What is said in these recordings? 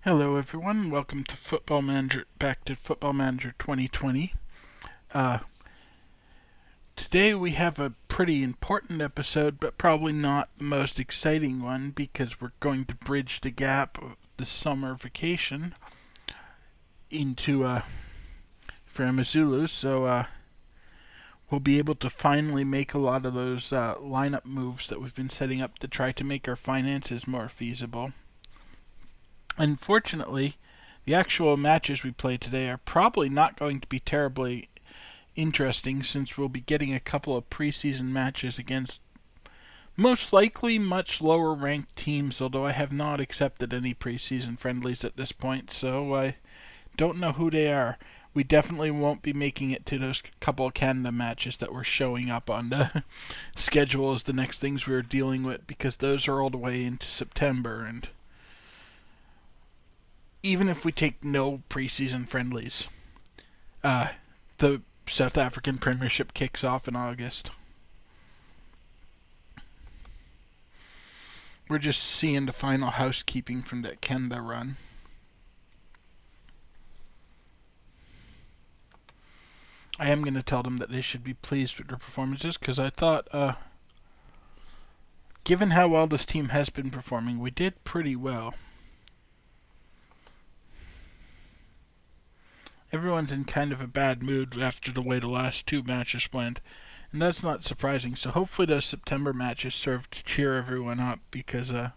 Hello, everyone. Welcome to back to Football Manager 2020. Uh, Today we have a pretty important episode, but probably not the most exciting one because we're going to bridge the gap of the summer vacation into for Amazulu. So we'll be able to finally make a lot of those lineup moves that we've been setting up to try to make our finances more feasible. Unfortunately, the actual matches we play today are probably not going to be terribly interesting since we'll be getting a couple of preseason matches against most likely much lower ranked teams, although I have not accepted any preseason friendlies at this point, so I don't know who they are. We definitely won't be making it to those couple of Canada matches that were showing up on the schedule as the next things we were dealing with, because those are all the way into September, and even if we take no preseason friendlies, the South African Premiership kicks off in August. We're just seeing the final housekeeping from that Canada run. I am going to tell them that they should be pleased with their performances because I thought, given how well this team has been performing, we did pretty well. Everyone's in kind of a bad mood after the way the last two matches went, and that's not surprising. So hopefully those September matches serve to cheer everyone up because they're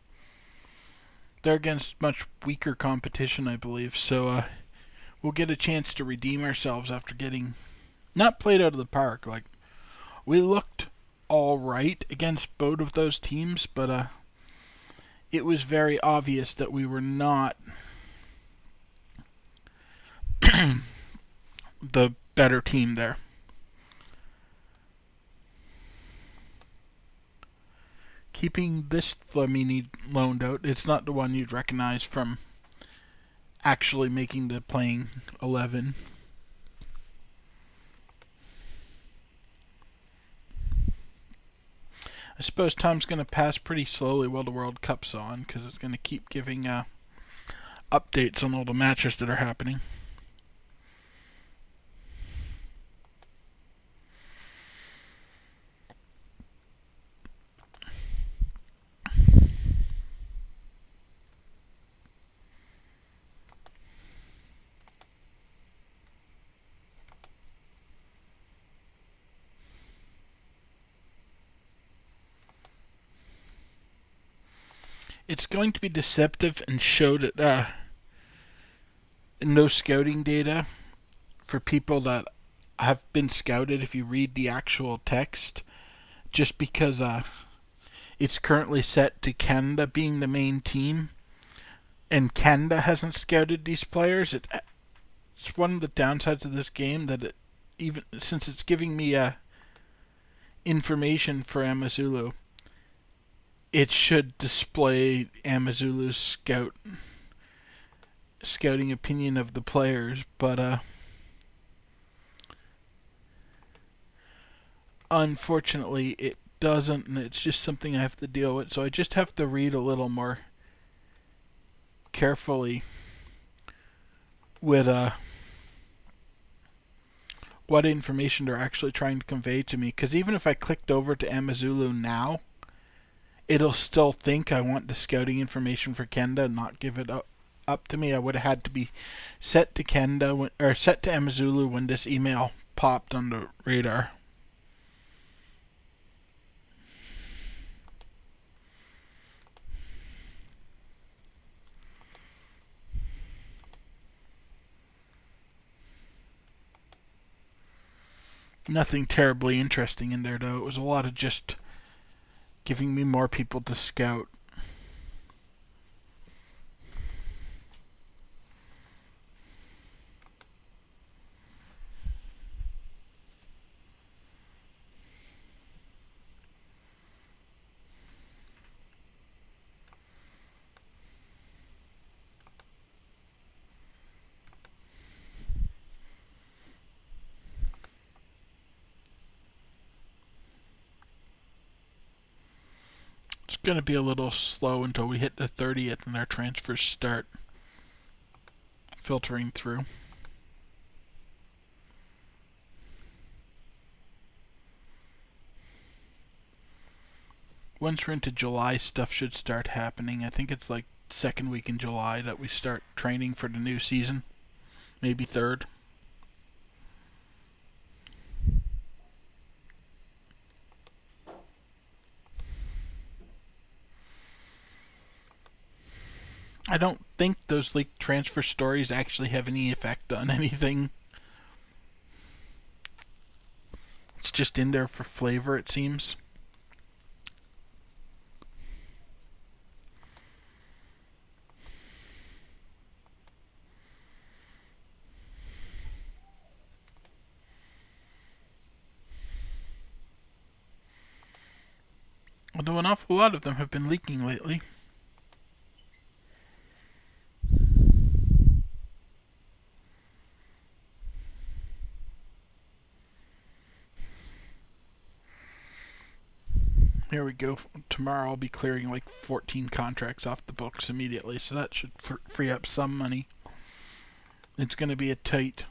against much weaker competition, I believe. So we'll get a chance to redeem ourselves after getting not played out of the park. Like, we looked all right against both of those teams, but it was very obvious that we were not the better team there. Keeping this Flamini loaned out, it's not the one you'd recognize from actually making the playing 11. I suppose time's going to pass pretty slowly while the World Cup's on because it's going to keep giving updates on all the matches that are happening. It's going to be deceptive and show that no scouting data for people that have been scouted if you read the actual text, just because it's currently set to Canada being the main team, and Canada hasn't scouted these players. It's one of the downsides of this game that even since it's giving me information for Amazulu, it should display Amazulu's scouting opinion of the players, but unfortunately it doesn't, and it's just something I have to deal with. So I just have to read a little more carefully with what information they're actually trying to convey to me. Because even if I clicked over to Amazulu now, it'll still think I want the scouting information for Canada and not give it up to me. I would have had to be set to Canada or set to Amazulu when this email popped on the radar. Nothing terribly interesting in there though. It was a lot of just giving me more people to scout. It's going to be a little slow until we hit the 30th and our transfers start. filtering through. Once we're into July, stuff should start happening. I think it's like second week in July that we start training for the new season. Maybe third. I don't think those leaked transfer stories actually have any effect on anything. It's just in there for flavor, it seems. Although an awful lot of them have been leaking lately. Here we go. Tomorrow I'll be clearing like 14 contracts off the books immediately, so that should free up some money. It's going to be a tight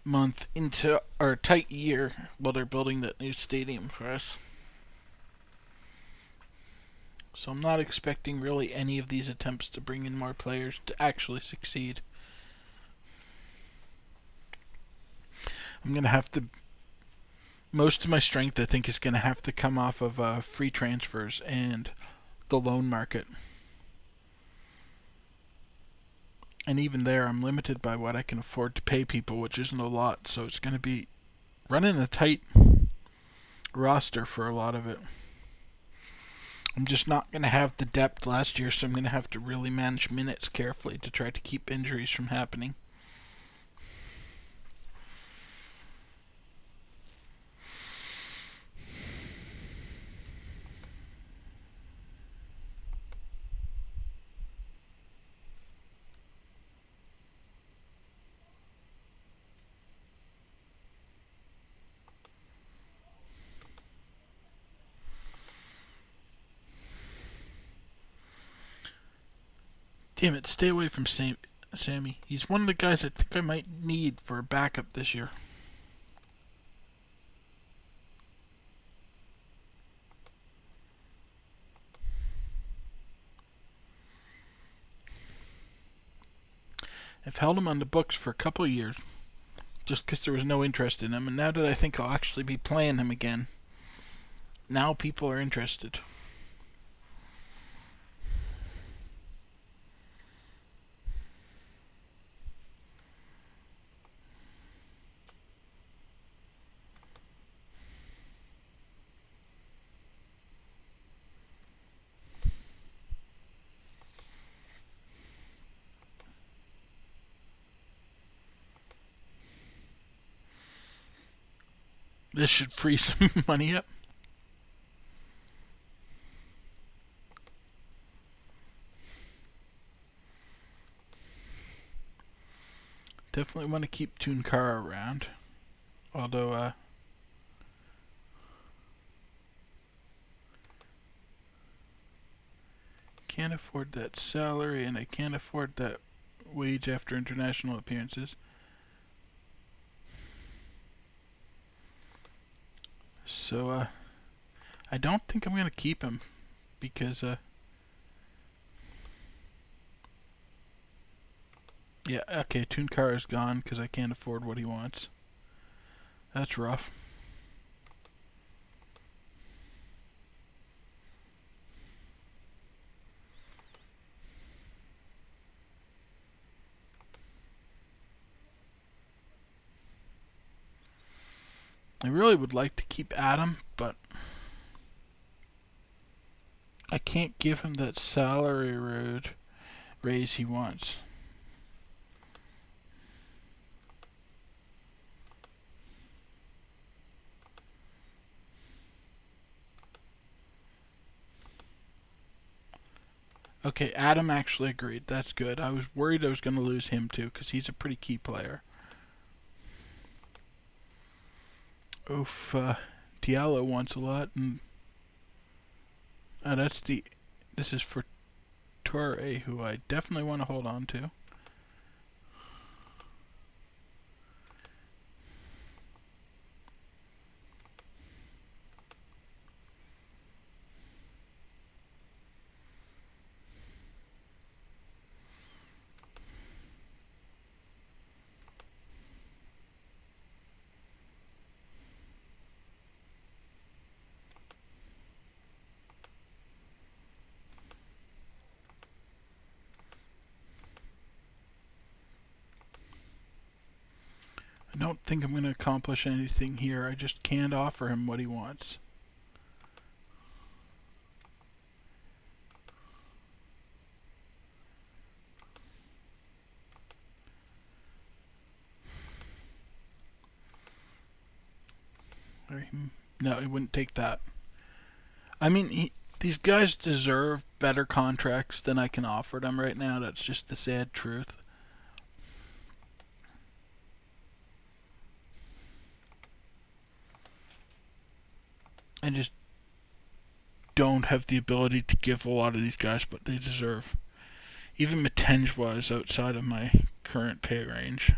month into our tight year while they're building that new stadium for us. So I'm not expecting really any of these attempts to bring in more players to actually succeed. I'm going to have to... Most of my strength, I think, is going to have to come off of free transfers and the loan market. And even there, I'm limited by what I can afford to pay people, which isn't a lot. So it's going to be running a tight roster for a lot of it. I'm just not going to have the depth last year, so I'm going to have to really manage minutes carefully to try to keep injuries from happening. Damn it, stay away from Sammy. He's one of the guys I think I might need for a backup this year. I've held him on the books for a couple of years, just because there was no interest in him, and now that I think I'll actually be playing him again, now people are interested. This should free some money up. Definitely want to keep Tunkara around. Although, can't afford that salary and I can't afford that wage after international appearances. So, I don't think I'm going to keep him because, yeah, okay, Tunkara is gone because I can't afford what he wants. That's rough. I really would like to keep Adam, but I can't give him that salary raise he wants. Okay, Adam actually agreed. That's good. I was worried I was going to lose him too, because he's a pretty key player. Oof, Diallo wants a lot, and this is for Torre, who I definitely want to hold on to. I don't think I'm going to accomplish anything here. I just can't offer him what he wants. No, he wouldn't take that. I mean, these guys deserve better contracts than I can offer them right now. That's just the sad truth. I just don't have the ability to give a lot of these guys what they deserve. Even Matengwa is outside of my current pay range.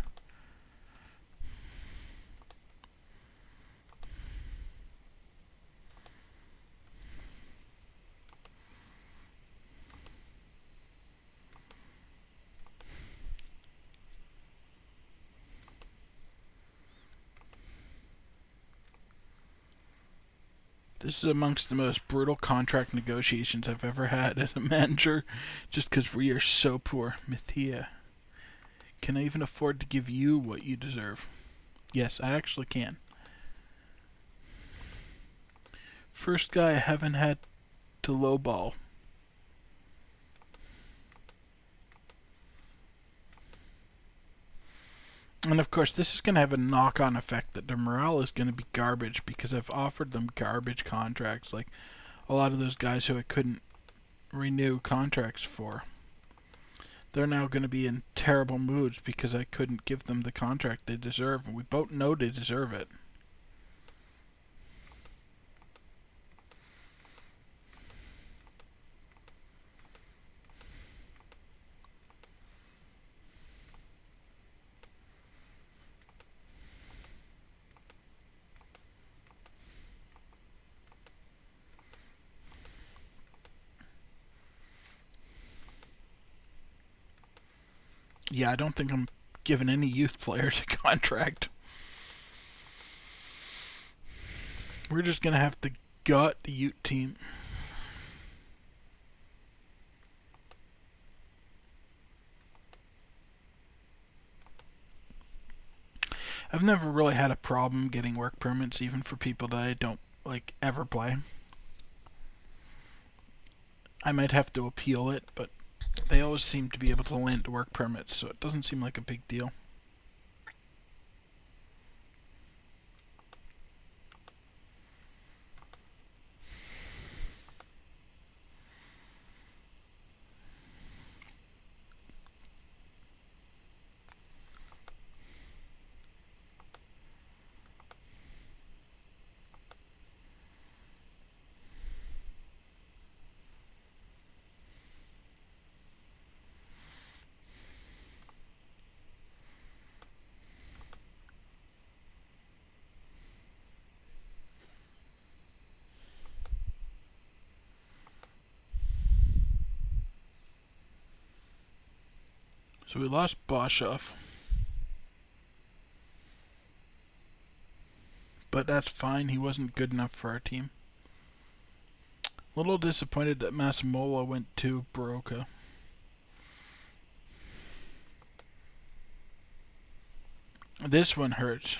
This is amongst the most brutal contract negotiations I've ever had as a manager, just because we are so poor. Mithia, can I even afford to give you what you deserve? Yes, I actually can. First guy I haven't had to lowball. And of course, this is going to have a knock-on effect that their morale is going to be garbage because I've offered them garbage contracts, like a lot of those guys who I couldn't renew contracts for. They're now going to be in terrible moods because I couldn't give them the contract they deserve, and we both know they deserve it. Yeah, I don't think I'm giving any youth players a contract. We're just going to have to gut the youth team. I've never really had a problem getting work permits, even for people that I don't ever play. I might have to appeal it, but they always seem to be able to land work permits, so it doesn't seem like a big deal. So we lost Boshoff. But that's fine, he wasn't good enough for our team. A little disappointed that Masamola went to Baroka. This one hurts.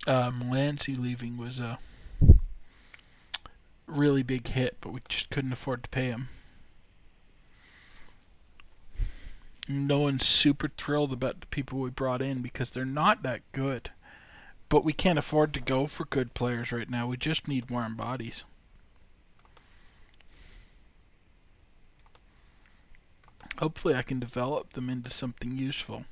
Melancy leaving was a really big hit, but we just couldn't afford to pay him. No one's super thrilled about the people we brought in because they're not that good. But we can't afford to go for good players right now. We just need warm bodies. Hopefully I can develop them into something useful.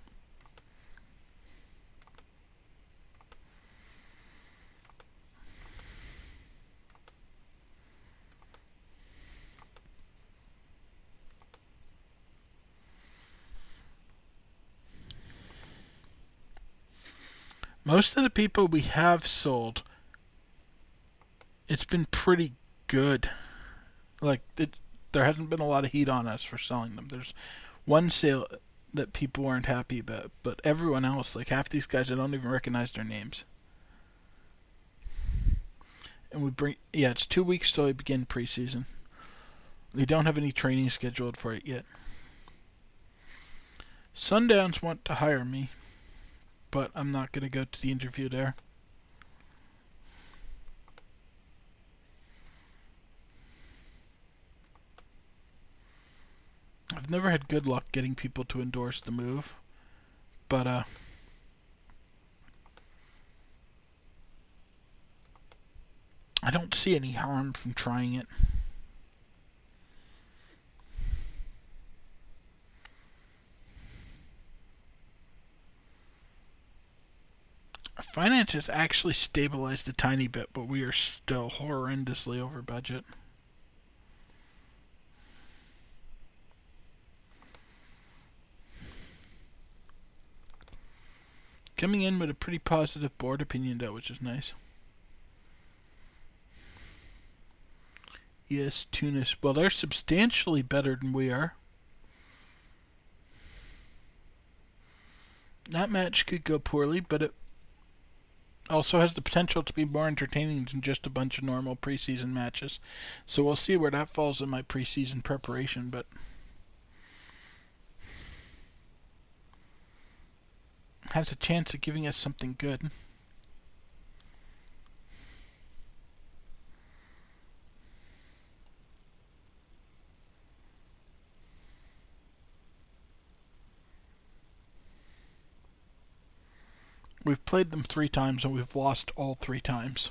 Most of the people we have sold, it's been pretty good. There hasn't been a lot of heat on us for selling them. There's one sale that people weren't happy about, but everyone else, like half these guys, I don't even recognize their names. And it's 2 weeks till we begin preseason. We don't have any training scheduled for it yet. Sundowns want to hire me, but I'm not going to go to the interview there. I've never had good luck getting people to endorse the move, but I don't see any harm from trying it. Our finances actually stabilized a tiny bit, but we are still horrendously over budget. Coming in with a pretty positive board opinion, though, which is nice. Yes, Tunis. Well, they're substantially better than we are. That match could go poorly, but it also has the potential to be more entertaining than just a bunch of normal preseason matches. So we'll see where that falls in my preseason preparation, but has a chance of giving us something good. We've played them 3 times and we've lost all 3 times.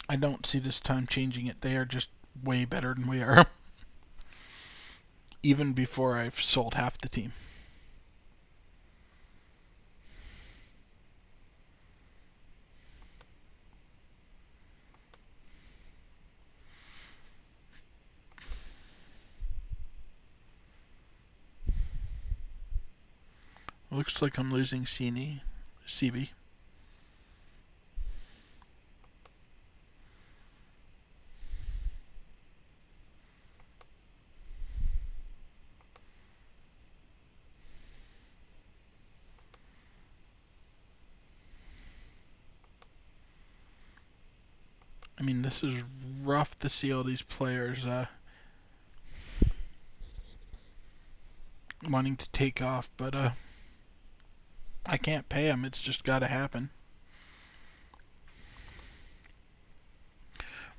I don't see this time changing it. They are just way better than we are. Even before I've sold half the team. Looks like I'm losing CB. I mean, this is rough to see all these players wanting to take off, but I can't pay them. It's just got to happen.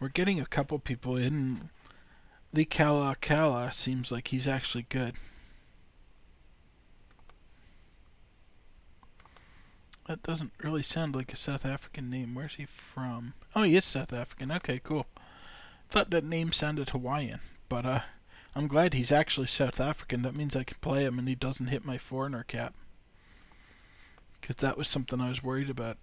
We're getting a couple people in. The Kala seems like he's actually good. That doesn't really sound like a South African name. Where's he from? Oh, he is South African. Okay, cool. Thought that name sounded Hawaiian, but I'm glad he's actually South African. That means I can play him and he doesn't hit my foreigner cap. Because that was something I was worried about.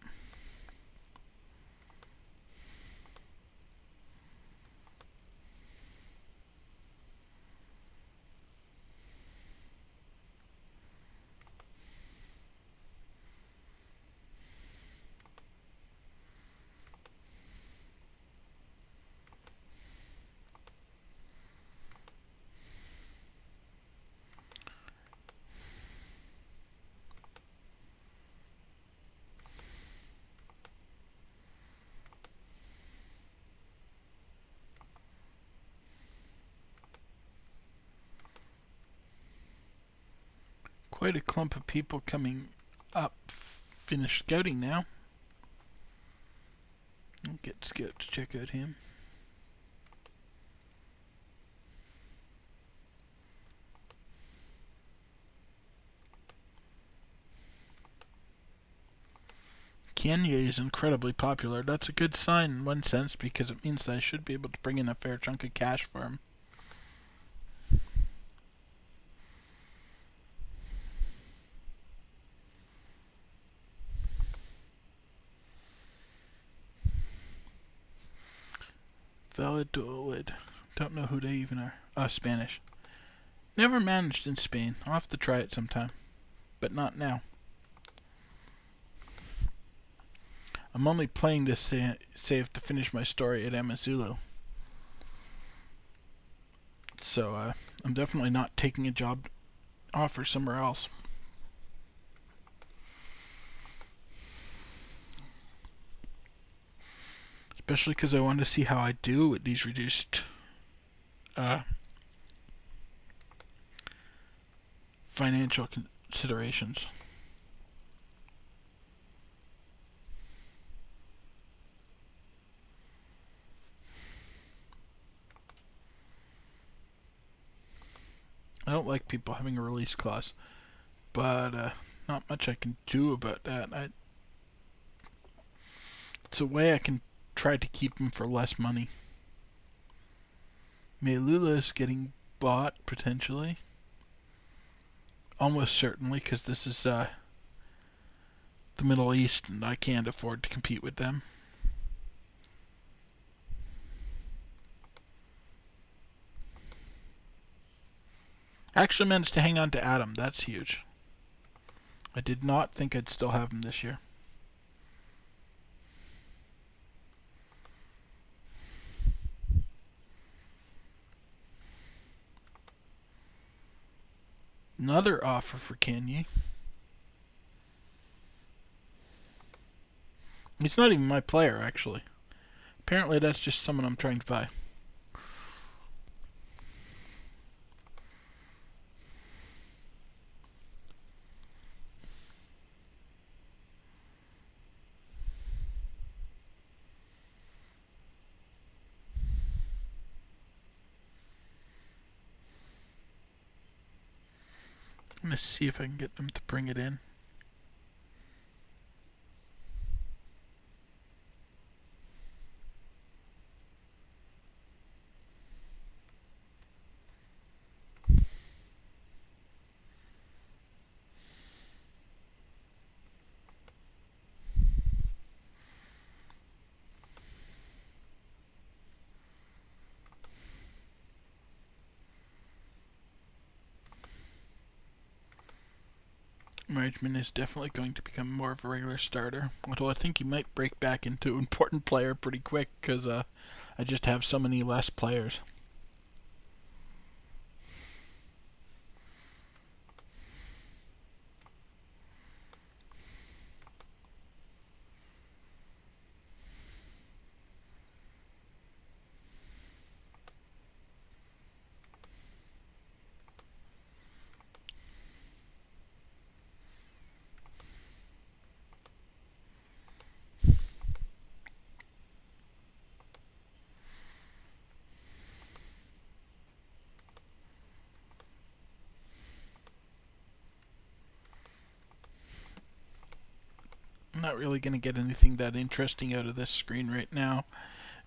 Quite a clump of people coming up. Finished scouting now. I'll get Scout to check out him. Kenya is incredibly popular. That's a good sign in one sense because it means that I should be able to bring in a fair chunk of cash for him. Valladolid. Don't know who they even are. Oh, Spanish. Never managed in Spain. I'll have to try it sometime, but not now. I'm only playing this save to finish my story at Amazulu. So I'm definitely not taking a job offer somewhere else. Especially because I want to see how I do with these reduced financial considerations. I don't like people having a release clause, but not much I can do about that. It's a way I can try to keep them for less money. Meilula is getting bought, potentially. Almost certainly, because this is the Middle East, and I can't afford to compete with them. Actually managed to hang on to Adam. That's huge. I did not think I'd still have him this year. Another offer for Kanye. He's not even my player, actually. Apparently that's just someone I'm trying to buy. I'm going to see if I can get them to bring it in. Marchman is definitely going to become more of a regular starter. Although I think he might break back into an important player pretty quick because I just have so many less players. I'm not really going to get anything that interesting out of this screen right now.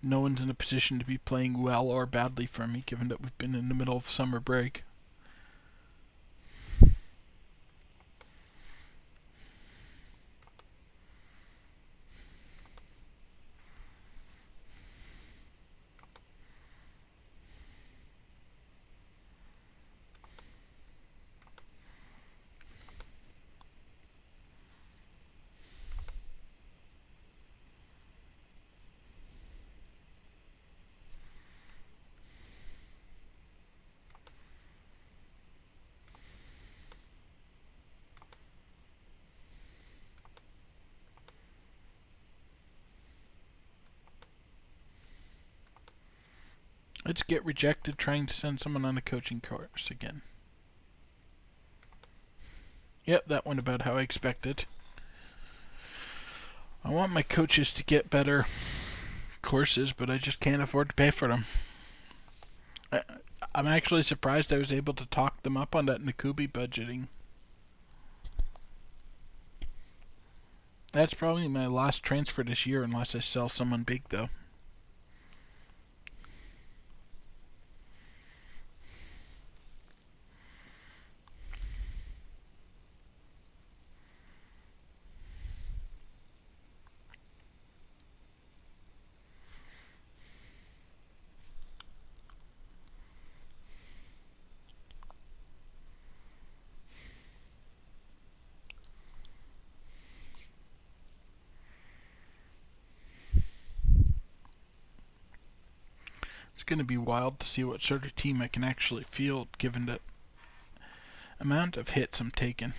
No one's in a position to be playing well or badly for me, given that we've been in the middle of summer break. Let's get rejected trying to send someone on a coaching course again. Yep, that went about how I expected. I want my coaches to get better courses, but I just can't afford to pay for them. I'm actually surprised I was able to talk them up on that Nakubi budgeting. That's probably my last transfer this year unless I sell someone big, though. going to be wild to see what sort of team I can actually field given the amount of hits I'm taking.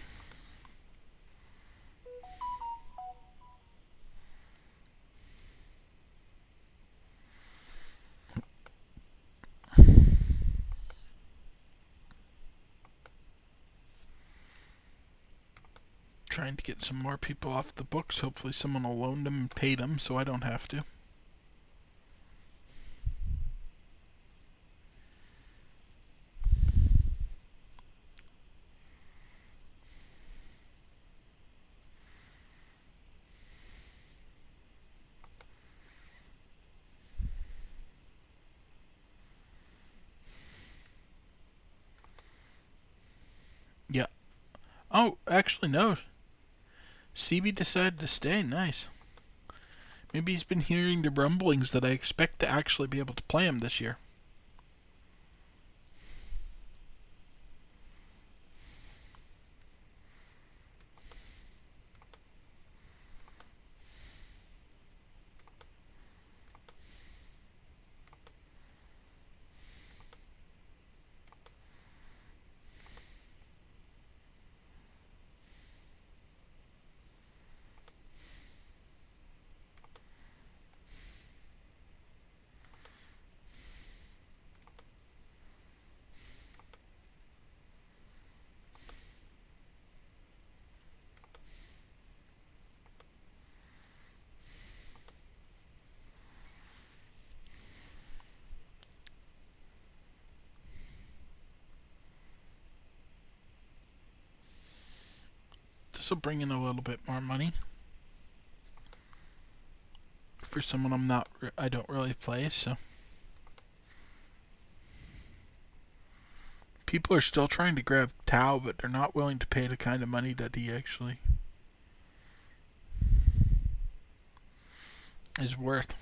Trying to get some more people off the books. Hopefully someone will loan them and pay them so I don't have to. Yeah. Oh, actually no. CB decided to stay. Nice. Maybe he's been hearing the rumblings that I expect to actually be able to play him this year. This will bring in a little bit more money for someone I don't really play, so people are still trying to grab Tao, but they're not willing to pay the kind of money that he actually is worth.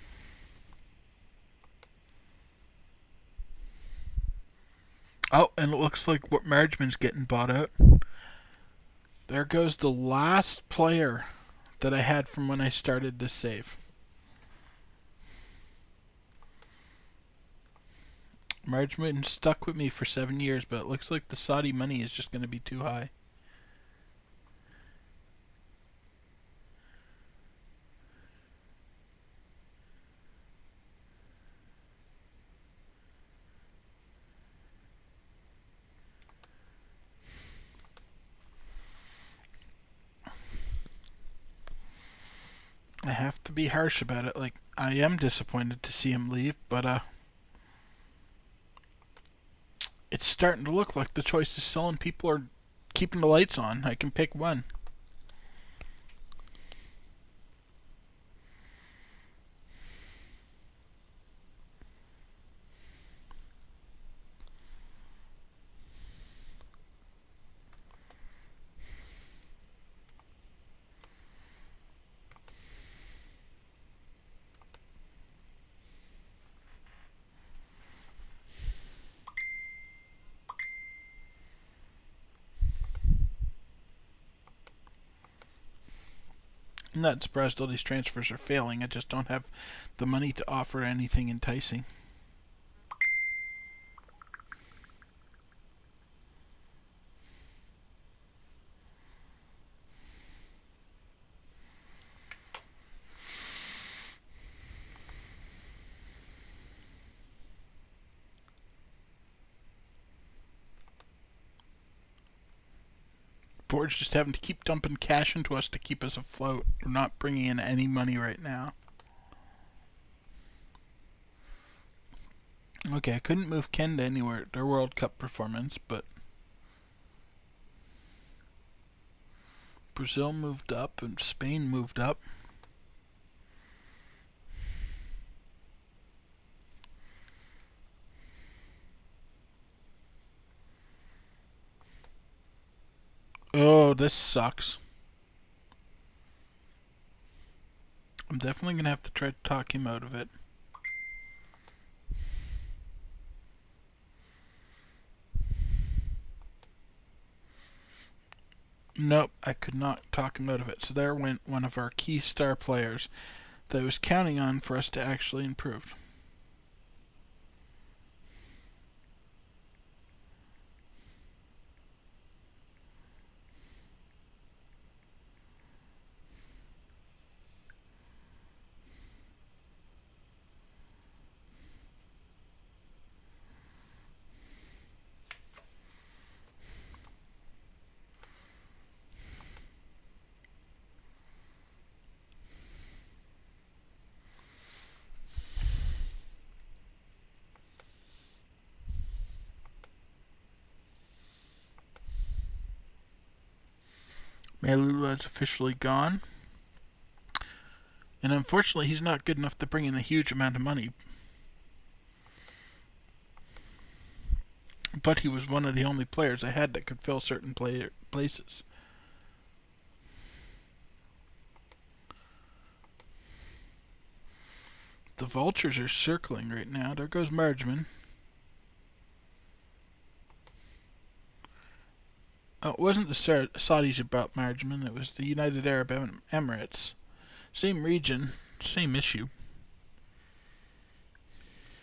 Oh, and it looks like what Margeman's getting bought out. There goes the last player that I had from when I started this save. Margeman stuck with me for 7 years, but it looks like the Saudi money is just going to be too high. I have to be harsh about it. Like, I am disappointed to see him leave, but it's starting to look like the choice is selling people or keeping the lights on. I can pick one. I'm not surprised all these transfers are failing. I just don't have the money to offer anything enticing. Board's just having to keep dumping cash into us to keep us afloat. We're not bringing in any money right now. Okay, I couldn't move Kenda anywhere at their World Cup performance, but Brazil moved up and Spain moved up. Oh, this sucks. I'm definitely going to have to try to talk him out of it. Nope, I could not talk him out of it. So there went one of our key star players that I was counting on for us to actually improve. Melula is officially gone. And unfortunately, he's not good enough to bring in a huge amount of money. But he was one of the only players I had that could fill certain places. The vultures are circling right now. There goes Margeman. Oh, it wasn't the Saudis who bought Margeman. It was the United Arab Emirates. Same region, same issue.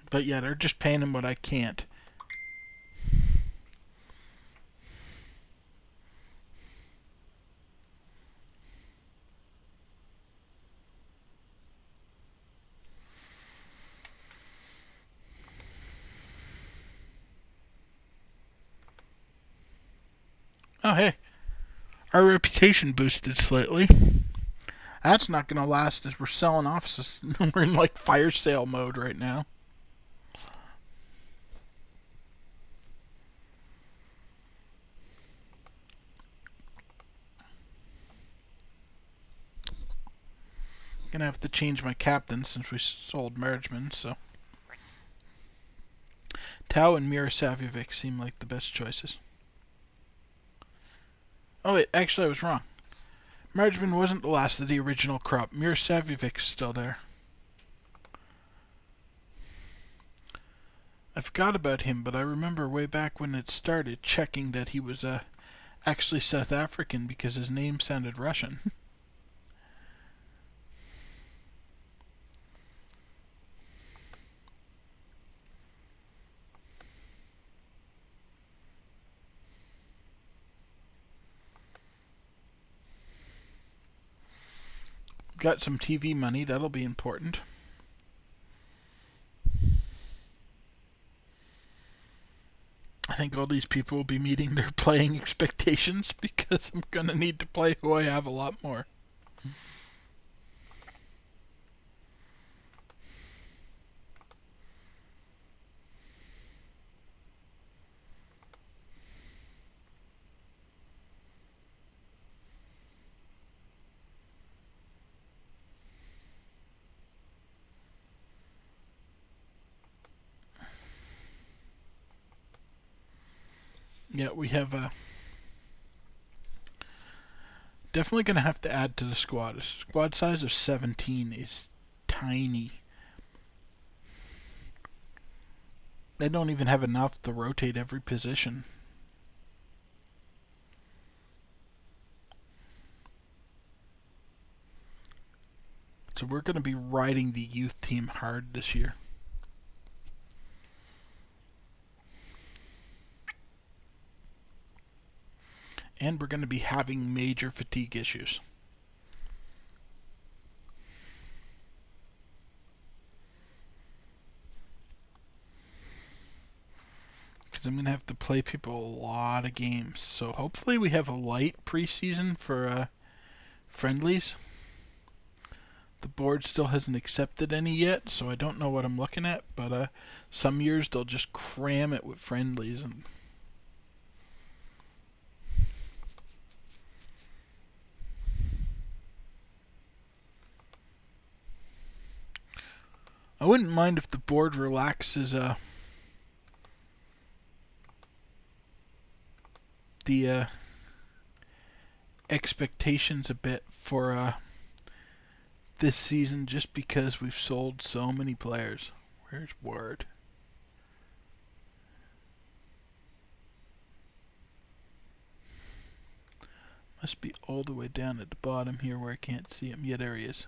But yeah, they're just paying him what I can't. Oh, hey. Our reputation boosted slightly. That's not going to last as we're selling offices. We're in like fire sale mode right now. Gonna have to change my captain since we sold Margeman, so. Tau and Mirosavljevic seem like the best choices. Oh wait, actually I was wrong. Margeman wasn't the last of the original crop. Mirosavljevic's still there. I forgot about him, but I remember way back when it started checking that he was actually South African because his name sounded Russian. Got some TV money, that'll be important. I think all these people will be meeting their playing expectations because I'm going to need to play who I have a lot more. Yeah, we have definitely going to have to add to the squad. A squad size of 17 is tiny. They don't even have enough to rotate every position. So we're going to be riding the youth team hard this year. And we're going to be having major fatigue issues. Because I'm going to have to play people a lot of games. So hopefully we have a light preseason for friendlies. The board still hasn't accepted any yet, so I don't know what I'm looking at. But some years they'll just cram it with friendlies. And I wouldn't mind if the board relaxes the expectations a bit for this season, just because we've sold so many players. Where's Ward? Must be all the way down at the bottom here where I can't see him. Yeah, there he is.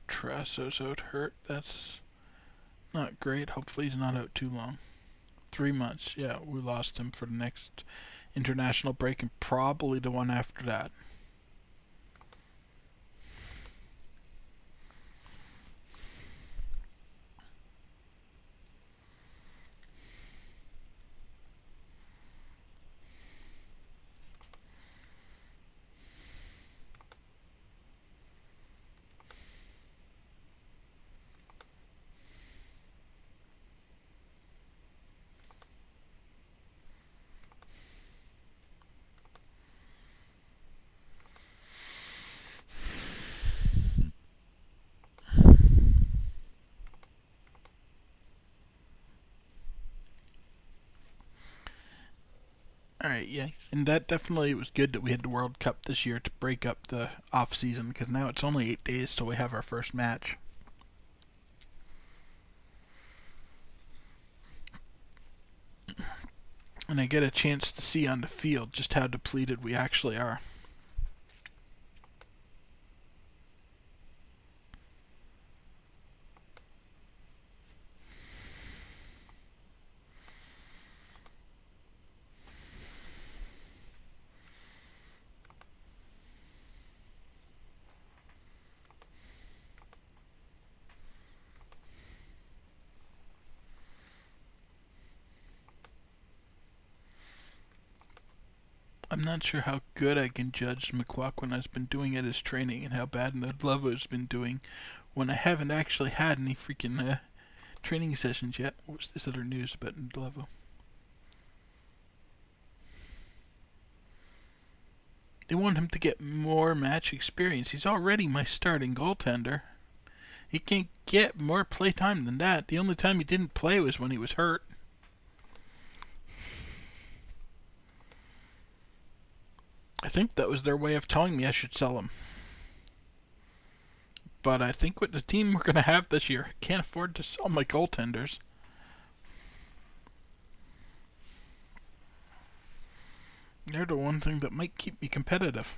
Trasso's out hurt. That's not great. Hopefully he's not out too long. 3 months. Yeah, we lost him for the next international break and probably the one after that. Alright, yeah. And that definitely was good that we had the World Cup this year to break up the off season, because now it's only 8 days till we have our first match. And I get a chance to see on the field just how depleted we actually are. I'm not sure how good I can judge McQuaquin has been doing at his training and how bad Ndlovu's been doing when I haven't actually had any freaking training sessions yet. What's this other news about Ndlovu? They want him to get more match experience. He's already my starting goaltender. He can't get more play time than that. The only time he didn't play was when he was hurt. I think that was their way of telling me I should sell him. But I think with the team we're going to have this year, I can't afford to sell my goaltenders. They're the one thing that might keep me competitive.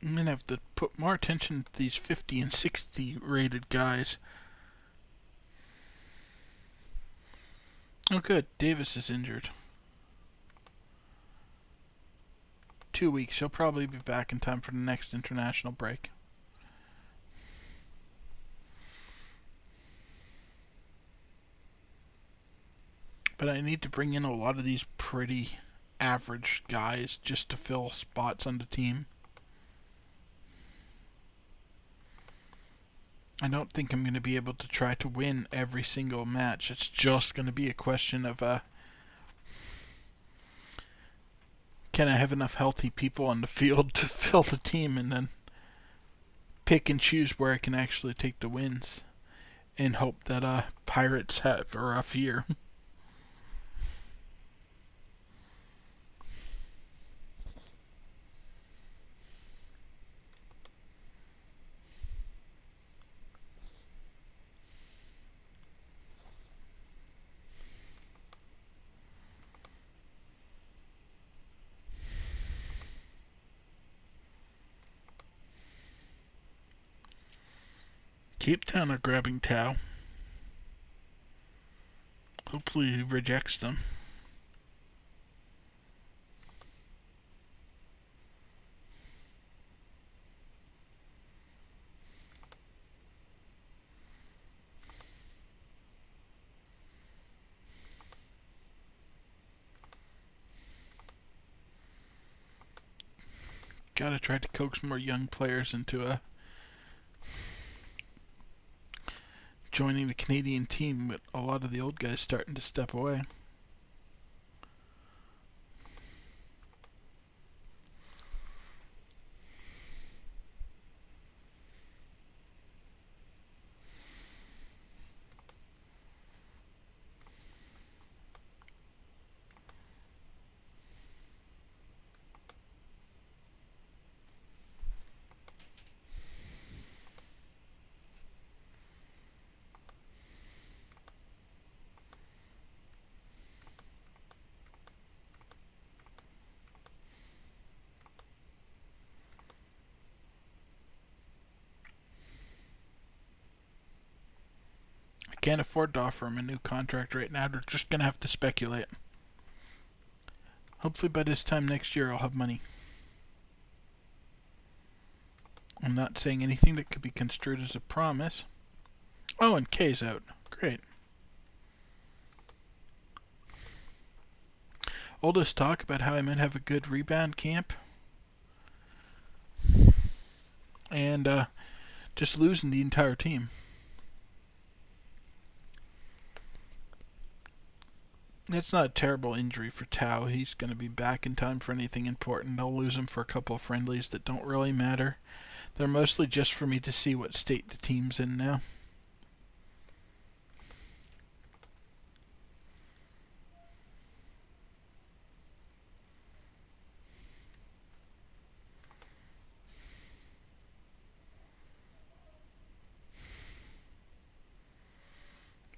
I'm going to have to put more attention to these 50 and 60 rated guys. Oh good, Davis is injured. 2 weeks. He'll probably be back in time for the next international break. But I need to bring in a lot of these pretty average guys just to fill spots on the team. I don't think I'm going to be able to try to win every single match. It's just going to be a question of can I have enough healthy people on the field to fill the team, and then pick and choose where I can actually take the wins and hope that Pirates have a rough year. Cape Town are grabbing Tau. Hopefully he rejects them. Gotta try to coax more young players into joining the Canadian team, with a lot of the old guys starting to step away. I can't afford to offer him a new contract right now. They're just gonna have to speculate. Hopefully by this time next year I'll have money. I'm not saying anything that could be construed as a promise. Oh, and K's out. Great. All this talk about how I might have a good rebound camp, and just losing the entire team. That's not a terrible injury for Tao. He's going to be back in time for anything important. I'll lose him for a couple of friendlies that don't really matter. They're mostly just for me to see what state the team's in now.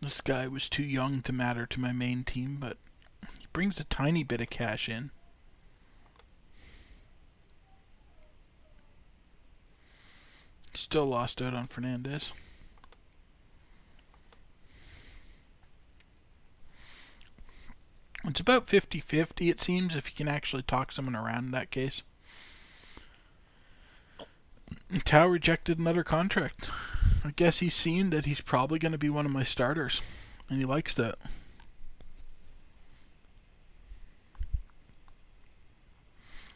This guy was too young to matter to my main team, but he brings a tiny bit of cash in. Still lost out on Fernandez. It's about 50-50, it seems, if you can actually talk someone around in that case. Tao rejected another contract. I guess he's seen that he's probably going to be one of my starters, and he likes that.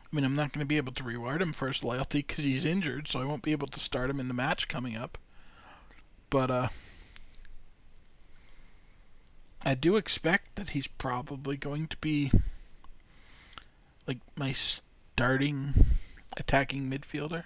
I mean, I'm not going to be able to reward him for his loyalty because he's injured, so I won't be able to start him in the match coming up. But, I do expect that he's probably going to be, like, my starting attacking midfielder.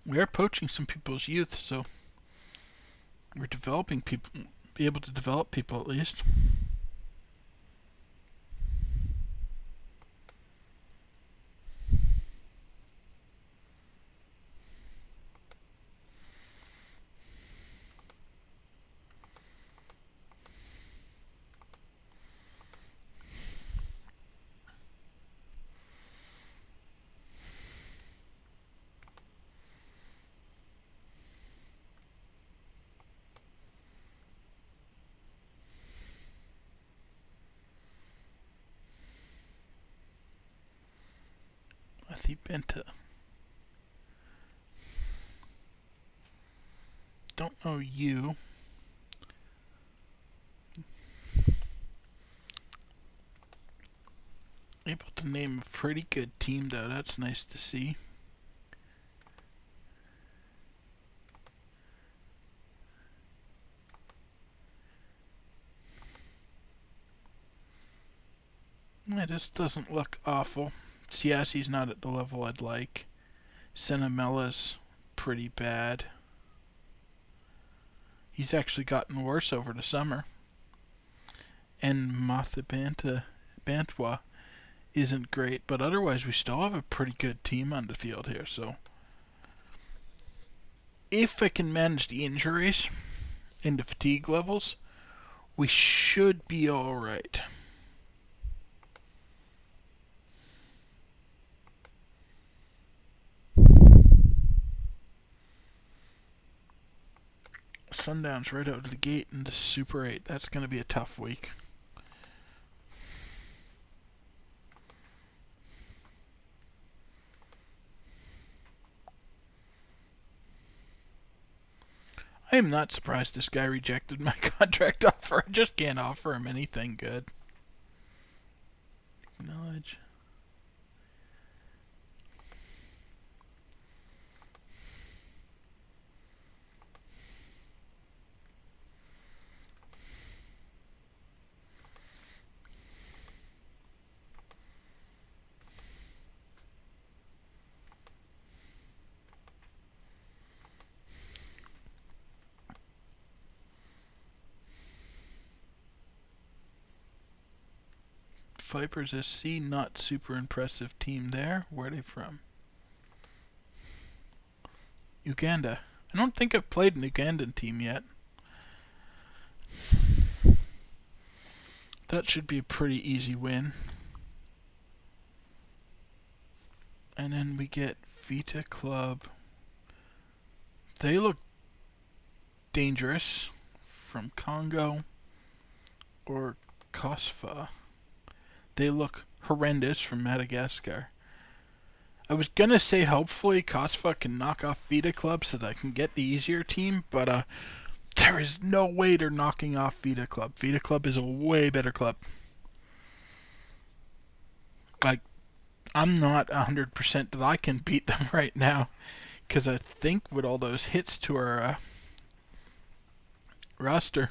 We are poaching some people's youth, so we're developing people, be able to develop people at least. Benta. Don't know you. Able to name a pretty good team though, that's nice to see. It just doesn't look awful. Siasi's not at the level I'd like. Senamela's pretty bad. He's actually gotten worse over the summer. And Bantwa isn't great, but otherwise we still have a pretty good team on the field here, so if I can manage the injuries and the fatigue levels, we should be alright. Sundown's right out of the gate into Super 8. That's going to be a tough week. I am not surprised this guy rejected my contract offer. I just can't offer him anything good. Acknowledge. Vipers SC, not super impressive team there. Where are they from? Uganda. I don't think I've played an Ugandan team yet. That should be a pretty easy win. And then we get Vita Club. They look dangerous. From Congo or Kosfa. They look horrendous from Madagascar. I was gonna say hopefully Kosfa can knock off Vita Club so that I can get the easier team, but there is no way they're knocking off Vita Club. Vita Club is a way better club. Like, I'm not 100% that I can beat them right now, because I think with all those hits to our roster,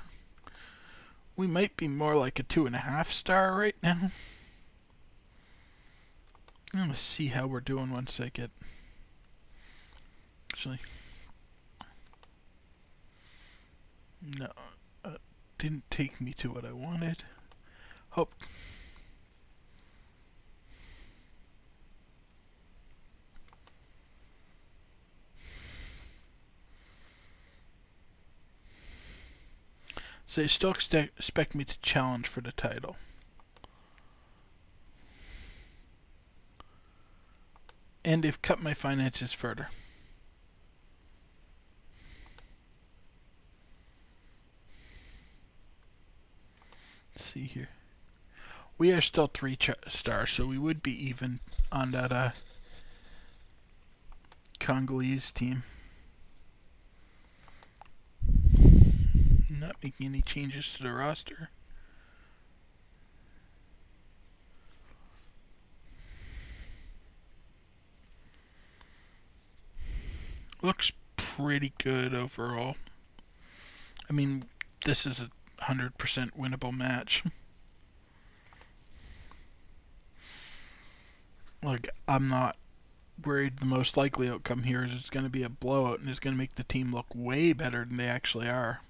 we might be more like a 2.5 star right now. I'm gonna see how we're doing once I get. Actually, no, didn't take me to what I wanted. Hope. So they still expect me to challenge for the title. And they've cut my finances further. Let's see here. We are still 3 stars, so we would be even on that Congolese team. Not making any changes to the roster. Looks pretty good overall. I mean, this is a 100% winnable match. Like, I'm not worried. The most likely outcome here is it's going to be a blowout and it's going to make the team look way better than they actually are.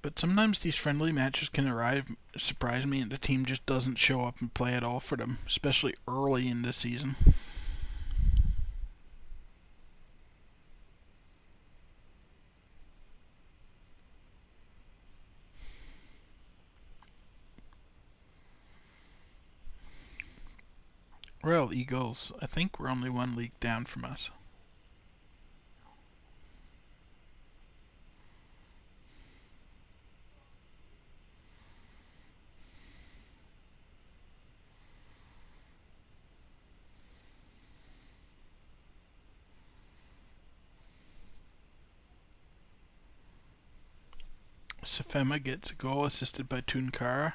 But sometimes these friendly matches can surprise me, and the team just doesn't show up and play at all for them, especially early in the season. Royal Eagles, I think we're only 1 league down from us. Safema gets a goal assisted by Tunkara.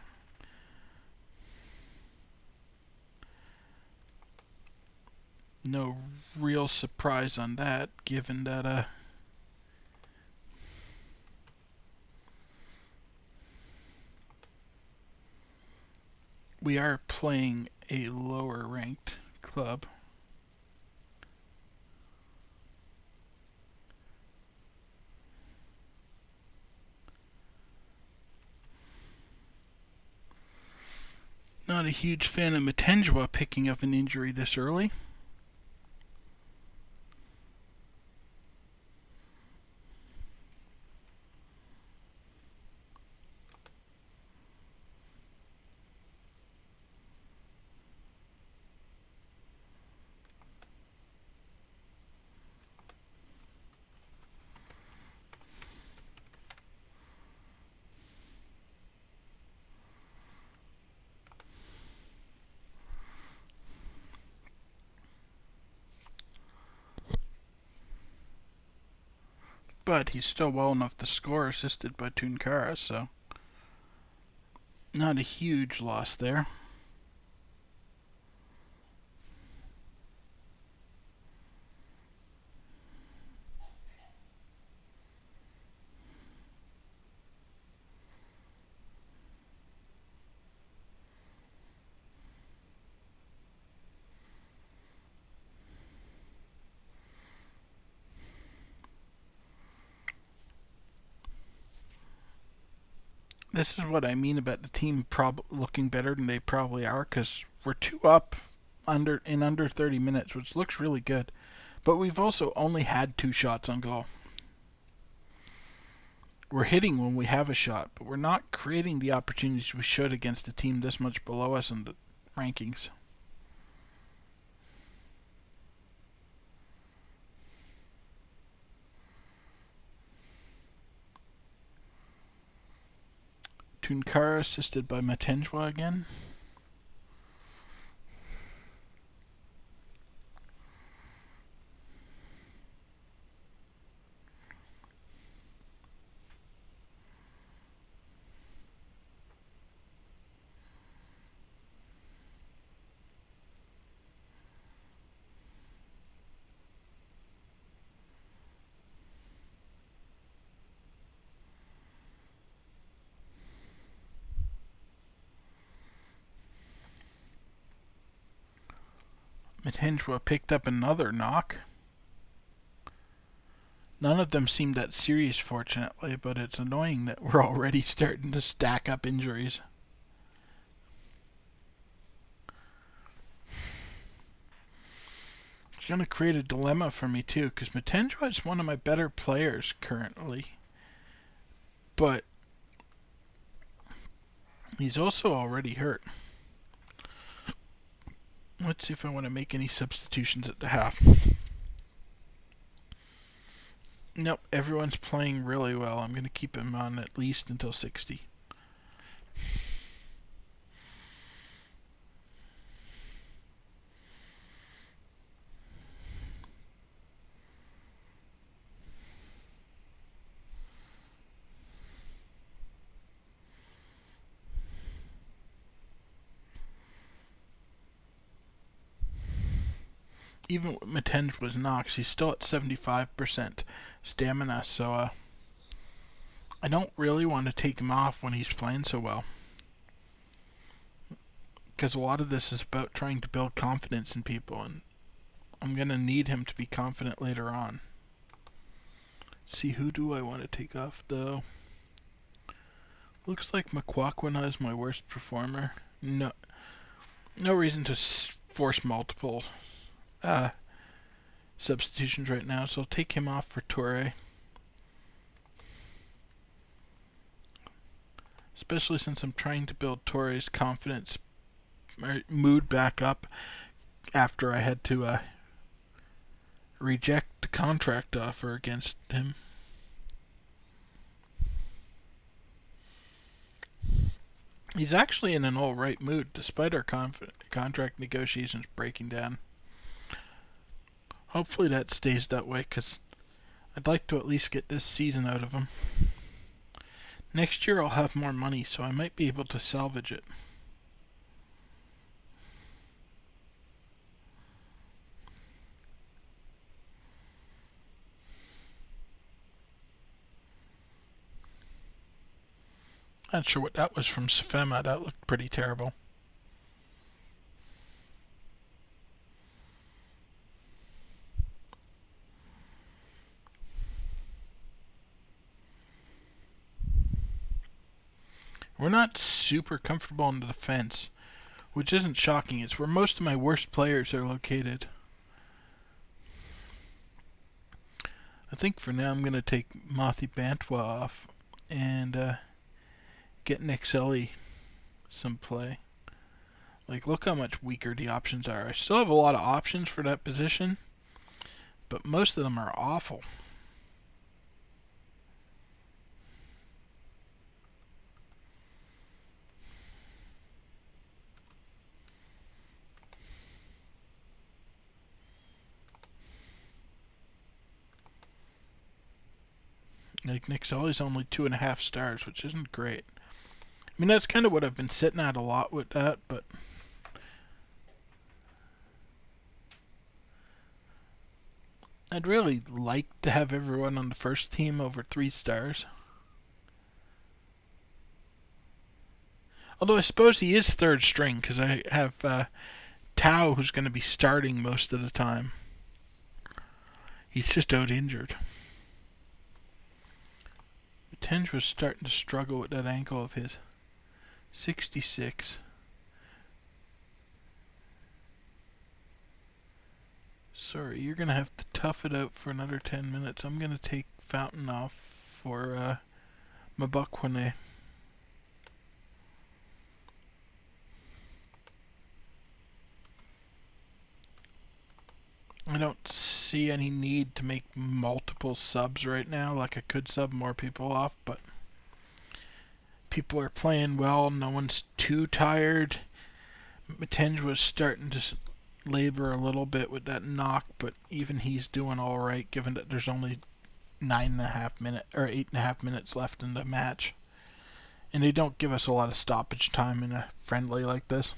No real surprise on that, given that we are playing a lower ranked club. Not a huge fan of Matenjwa picking up an injury this early. But he's still well enough to score, assisted by Tunkara, so not a huge loss there. This is what I mean about the team looking better than they probably are, because we're 2 up in under 30 minutes, which looks really good. But we've also only had 2 shots on goal. We're hitting when we have a shot, but we're not creating the opportunities we should against a team this much below us in the rankings. Tunkara assisted by Matenjwa again. Matinjwa picked up another knock. None of them seemed that serious, fortunately, but it's annoying that we're already starting to stack up injuries. It's going to create a dilemma for me, too, because Matinjwa is one of my better players currently. But he's also already hurt. Let's see if I want to make any substitutions at the half. Nope, everyone's playing really well. I'm going to keep him on at least until 60. Even with Matinjwa's knocks, he's still at 75% stamina, so I don't really want to take him off when he's playing so well. Because a lot of this is about trying to build confidence in people, and I'm going to need him to be confident later on. See, who do I want to take off, though? Looks like Makwakwina is my worst performer. No reason to force multiple substitutions right now, so I'll take him off for Toure. Especially since I'm trying to build Toure's confidence or mood back up after I had to reject the contract offer against him. He's actually in an alright mood despite our contract negotiations breaking down. Hopefully that stays that way, because I'd like to at least get this season out of him. Next year I'll have more money, so I might be able to salvage it. Not sure what that was from Safema. That looked pretty terrible. We're not super comfortable in the defense, which isn't shocking. It's where most of my worst players are located. I think for now I'm going to take Mothi Bantwa off and get Nixeli some play. Like, look how much weaker the options are. I still have a lot of options for that position, but most of them are awful. Like, Nixeli's only 2.5 stars, which isn't great. I mean, that's kind of what I've been sitting at a lot with that, but I'd really like to have everyone on the first team over 3 stars. Although I suppose he is third string, because I have Tao, who's going to be starting most of the time. He's just out injured. Tenj was starting to struggle with that ankle of his. 66. Sorry, you're going to have to tough it out for another 10 minutes. I'm going to take Fountain off for Mabakwane. I don't see any need to make multiple subs right now. Like, I could sub more people off, but people are playing well. No one's too tired. Matinj was starting to labor a little bit with that knock, but even he's doing all right, given that there's only 8.5 minutes left in the match, and they don't give us a lot of stoppage time in a friendly like this.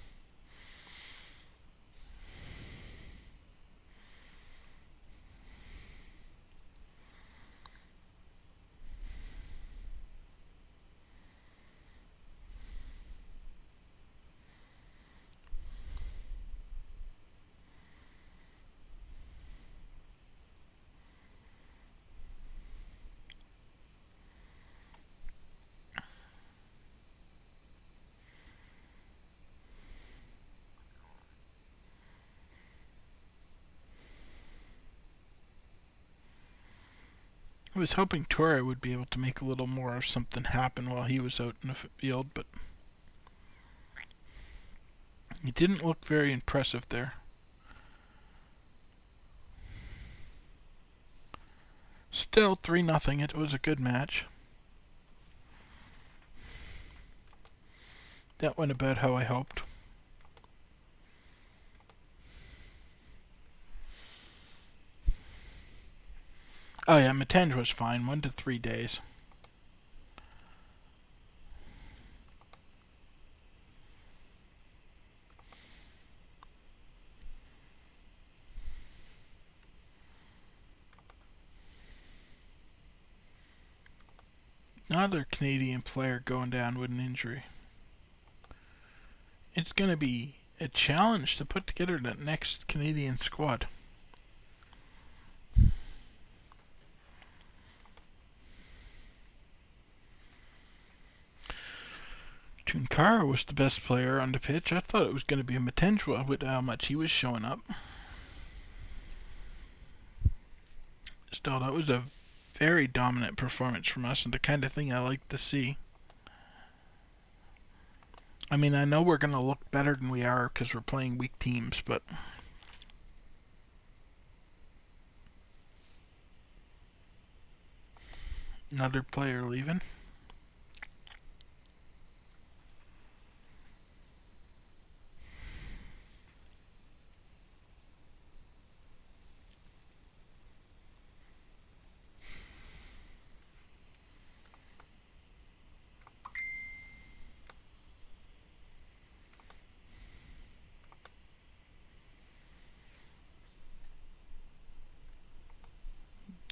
I was hoping Torre would be able to make a little more of something happen while he was out in the field, but he didn't look very impressive there. Still 3-0. It was a good match. That went about how I hoped. Oh yeah, Matenge was fine. 1 to 3 days. Another Canadian player going down with an injury. It's going to be a challenge to put together that next Canadian squad. Tunkara was the best player on the pitch. I thought it was going to be a Matenge with how much he was showing up. Still, that was a very dominant performance from us and the kind of thing I like to see. I mean, I know we're going to look better than we are because we're playing weak teams, but another player leaving.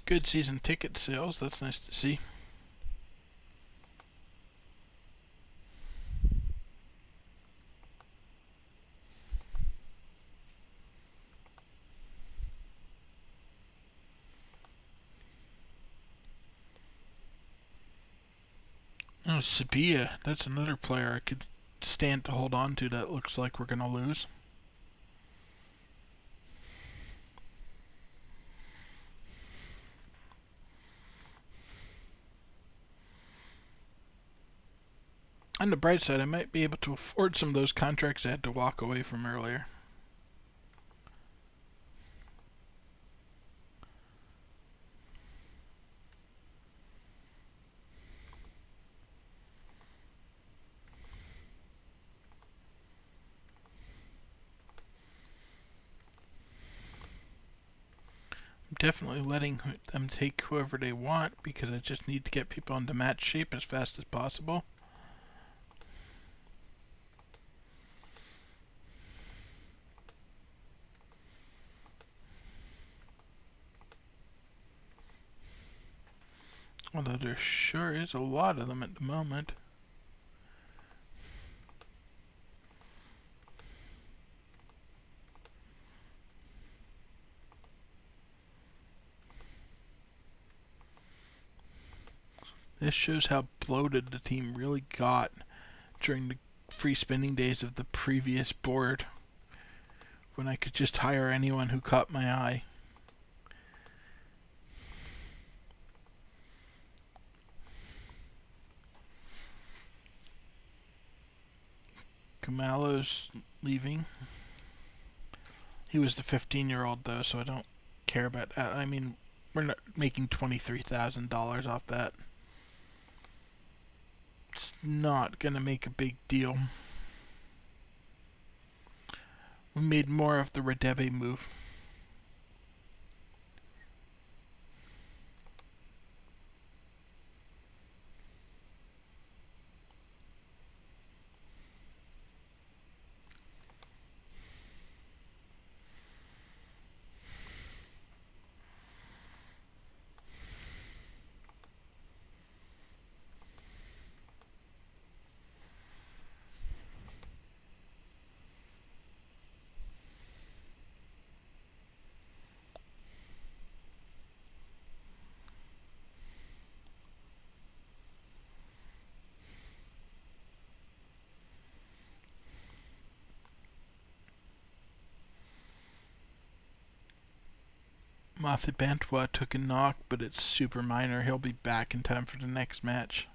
Good season ticket sales. That's nice to see. Oh, Sabia. That's another player I could stand to hold on to that looks like we're going to lose. On the bright side, I might be able to afford some of those contracts I had to walk away from earlier. I'm definitely letting them take whoever they want because I just need to get people into match shape as fast as possible. Although there sure is a lot of them at the moment. This shows how bloated the team really got during the free spending days of the previous board, when I could just hire anyone who caught my eye. Kamalo's leaving. He was the 15-year-old though, so I don't care about that. I mean, we're not making $23,000 off that. It's not gonna make a big deal. We made more of the Radebe move. Bantwa took a knock, but it's super minor. He'll be back in time for the next match.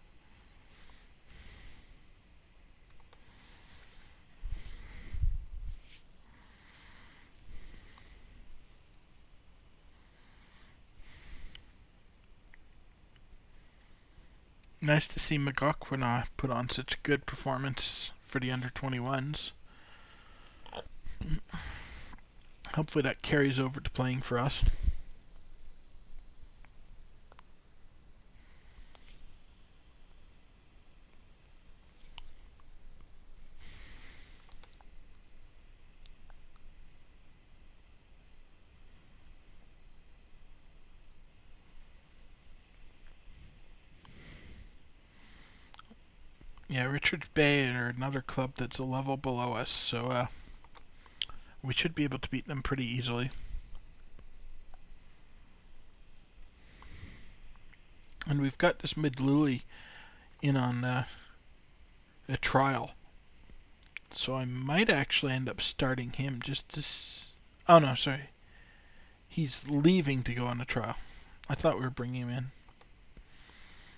Nice to see Magokwana put on such a good performance for the under-21s. Hopefully that carries over to playing for us. Yeah, Richards Bay are another club that's a level below us, so we should be able to beat them pretty easily. And we've got this Midluli in on a trial, so I might actually end up starting him just to... Oh no, sorry. He's leaving to go on a trial. I thought we were bringing him in.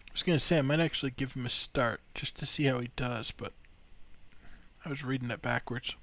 I was going to say I might actually give him a start just to see how he does, but I was reading it backwards.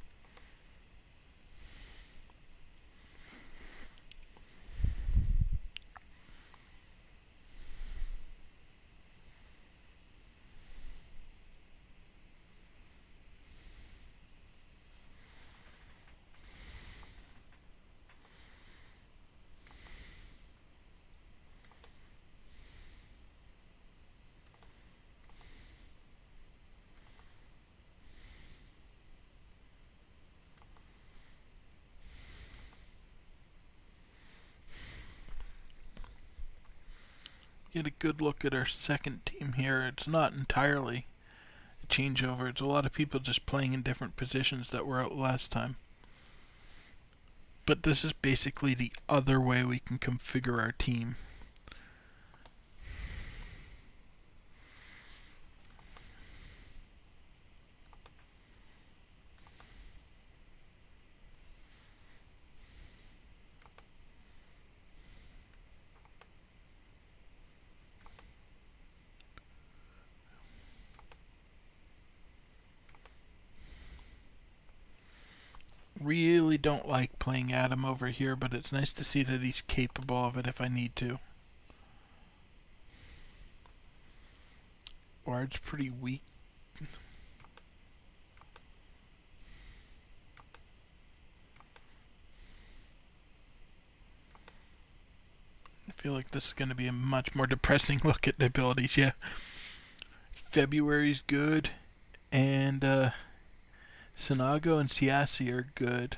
Get a good look at our second team here. It's not entirely a changeover. It's a lot of people just playing in different positions that were out last time. But this is basically the other way we can configure our team. Really don't like playing Adam over here, but it's nice to see that he's capable of it if I need to. Ward's pretty weak. I feel like this is going to be a much more depressing look at the abilities, yeah. February's good, and Sanago and Siasi are good,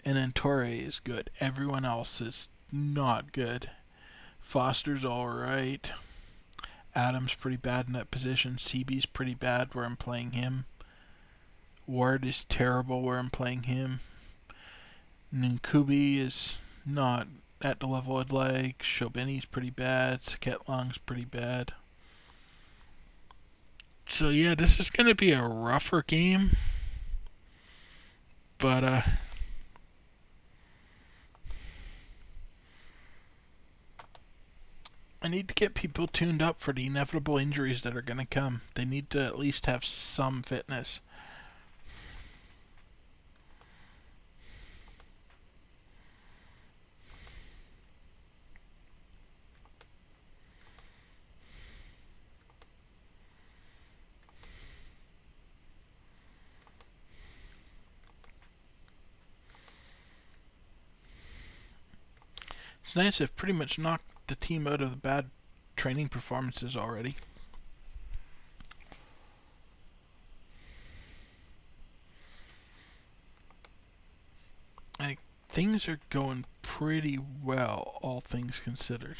and then Torre is good. Everyone else is not good. Foster's alright. Adam's pretty bad in that position. CB's pretty bad where I'm playing him. Ward is terrible where I'm playing him. Nkubi is not at the level I'd like. Shobeni's pretty bad. Saketlong's pretty bad. So yeah, this is going to be a rougher game. But I need to get people tuned up for the inevitable injuries that are going to come. They need to at least have some fitness. It's nice I've pretty much knocked the team out of the bad training performances already. Things are going pretty well, all things considered.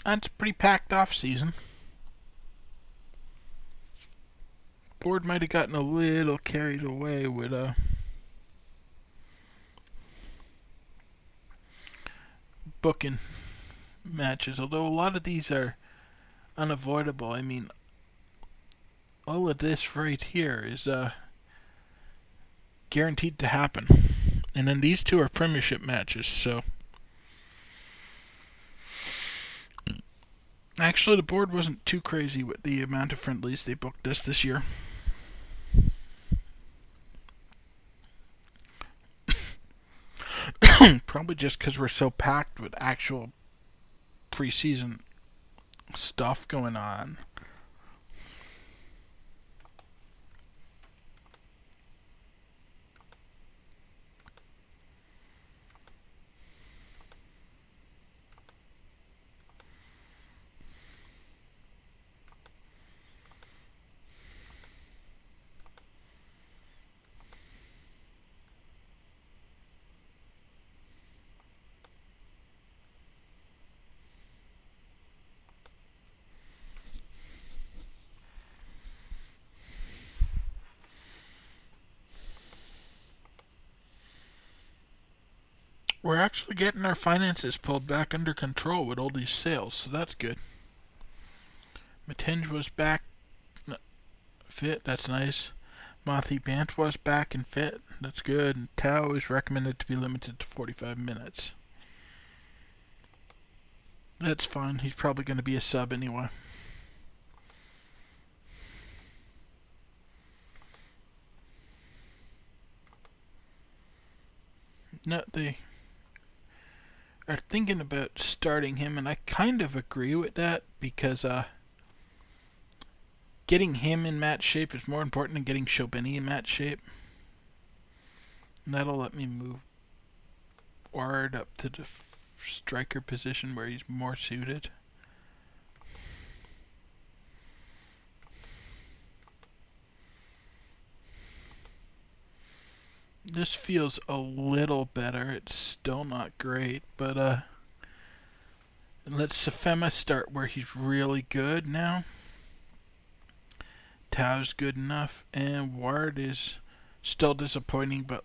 That's a pretty packed off season. Board might have gotten a little carried away with booking matches, although a lot of these are unavoidable. I mean, all of this right here is guaranteed to happen. And then these two are premiership matches, so actually the board wasn't too crazy with the amount of friendlies they booked us this year. Probably just because we're so packed with actual preseason stuff going on. We're actually getting our finances pulled back under control with all these sales, so that's good. Matinge was back fit, that's nice. Mothi Bant was back and fit, that's good. And Tao is recommended to be limited to 45 minutes. That's fine, he's probably going to be a sub anyway. No, they are thinking about starting him, and I kind of agree with that because getting him in match shape is more important than getting Shobeni in match shape. And that'll let me move Ward up to the striker position where he's more suited. This feels a little better. It's still not great, but let Safema start where he's really good now. Tao's good enough, and Ward is still disappointing, but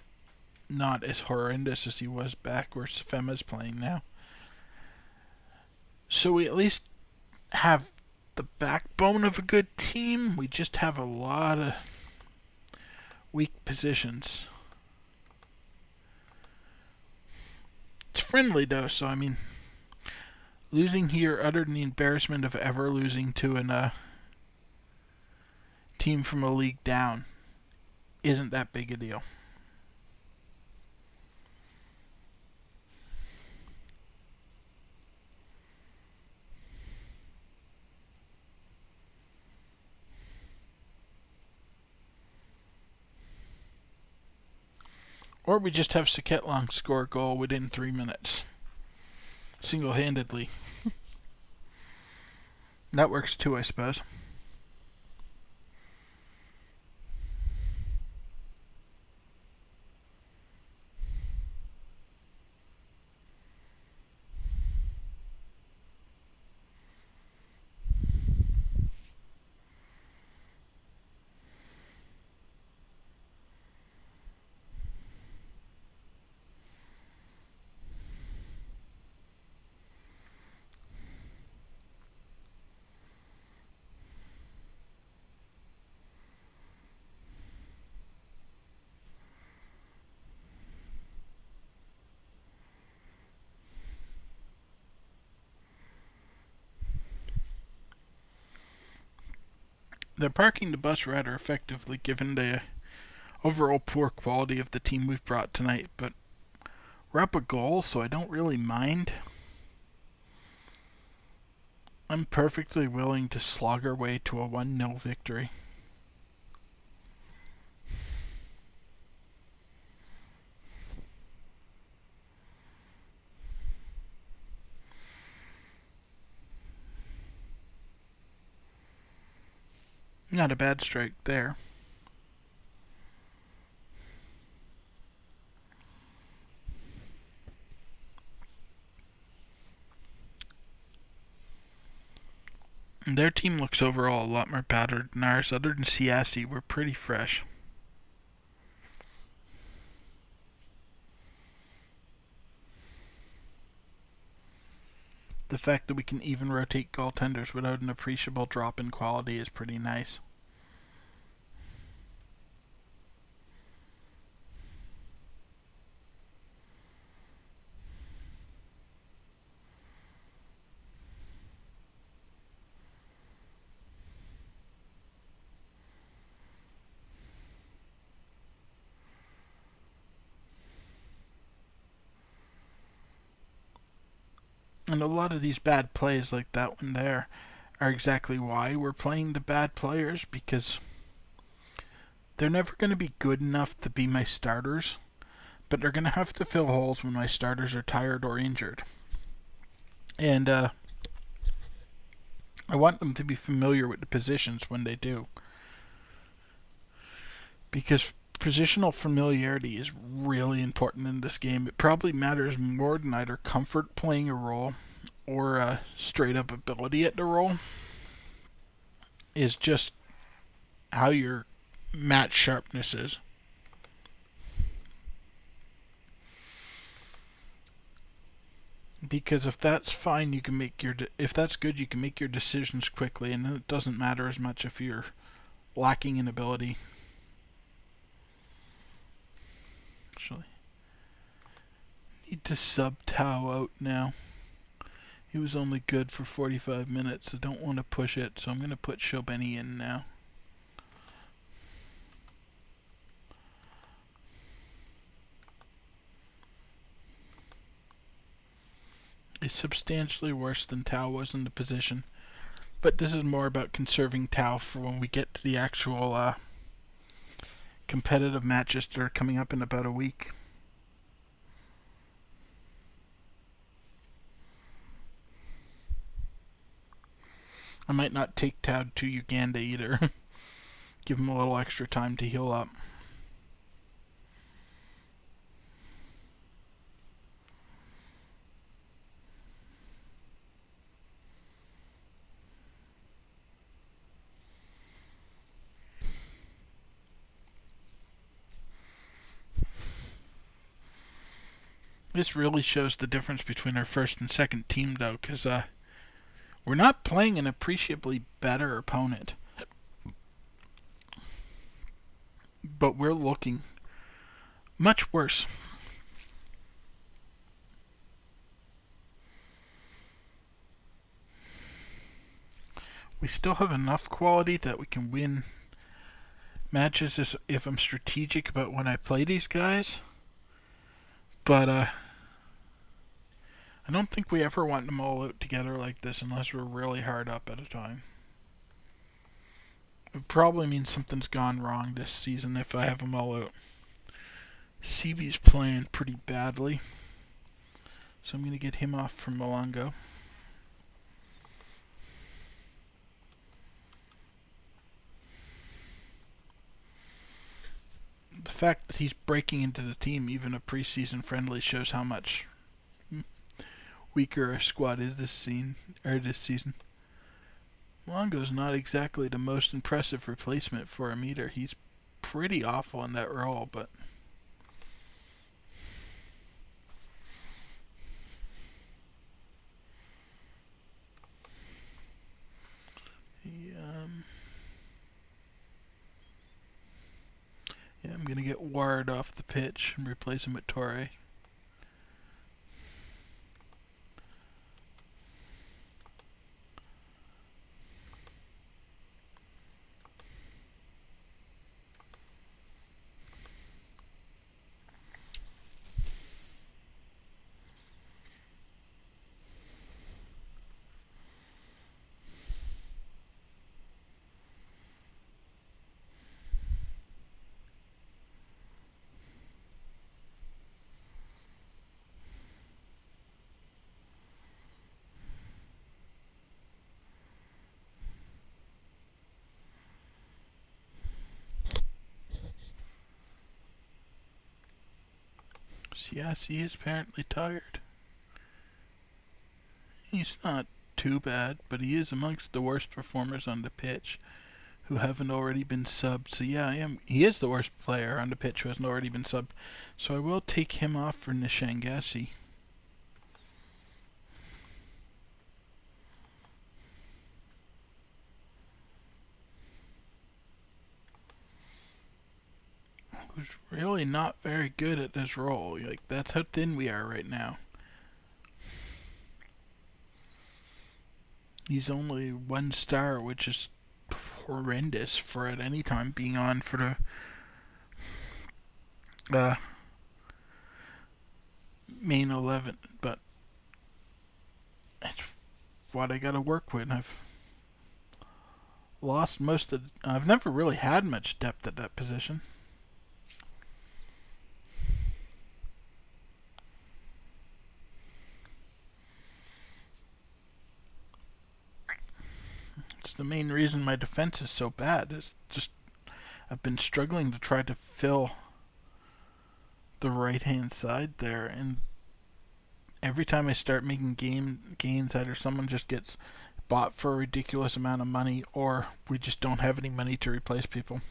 not as horrendous as he was back where Safema's playing now. So we at least have the backbone of a good team. We just have a lot of weak positions. It's friendly though, so I mean, losing here, other than the embarrassment of ever losing to a team from a league down, isn't that big a deal. Or we just have Saketlong score a goal within 3 minutes. Single-handedly. That works too, I suppose. They're parking the bus rather effectively given the overall poor quality of the team we've brought tonight, but we're up a goal, so I don't really mind. I'm perfectly willing to slog our way to a 1-0 victory. Not a bad strike there. Their team looks overall a lot more battered than ours. Other than Siasi, we're pretty fresh. The fact that we can even rotate goaltenders without an appreciable drop in quality is pretty nice. And a lot of these bad plays, like that one there, are exactly why we're playing the bad players, because they're never going to be good enough to be my starters, but they're going to have to fill holes when my starters are tired or injured. And I want them to be familiar with the positions when they do, because positional familiarity is really important in this game. It probably matters more than either comfort playing a role or straight up ability at the role. Is just how your match sharpness is. Because if that's fine, you can make if that's good, you can make your decisions quickly, and then it doesn't matter as much if you're lacking in ability. Actually, need to sub Tao out now. He was only good for 45 minutes, so don't want to push it. So I'm going to put Shobeni in now. It's substantially worse than Tao was in the position, but this is more about conserving Tao for when we get to the actual competitive matches that are coming up in about a week. I might not take Tao to Uganda either. Give him a little extra time to heal up. This really shows the difference between our first and second team, though, because we're not playing an appreciably better opponent, but we're looking much worse. We still have enough quality that we can win matches if I'm strategic about when I play these guys, but I don't think we ever want them all out together like this unless we're really hard up at a time. It probably means something's gone wrong this season if I have them all out. CV's playing pretty badly, so I'm going to get him off from Malongo. The fact that he's breaking into the team, even a preseason friendly, shows how much weaker our squad is this season. Longo's not exactly the most impressive replacement for him either. He's pretty awful in that role, but yeah, I'm gonna get Ward off the pitch and replace him with Torre. Yes, he is apparently tired. He's not too bad, but he is amongst the worst performers on the pitch who haven't already been subbed. So yeah, he is the worst player on the pitch who hasn't already been subbed. So I will take him off for Nishangasi. Who's really not very good at this role. Like, that's how thin we are right now. He's only 1 star, which is horrendous for at any time being on for the main 11. But it's what I gotta work with. I've lost I've never really had much depth at that position. It's the main reason my defense is so bad. It's just I've been struggling to try to fill the right-hand side there, and every time I start making gains, either someone just gets bought for a ridiculous amount of money, or we just don't have any money to replace people.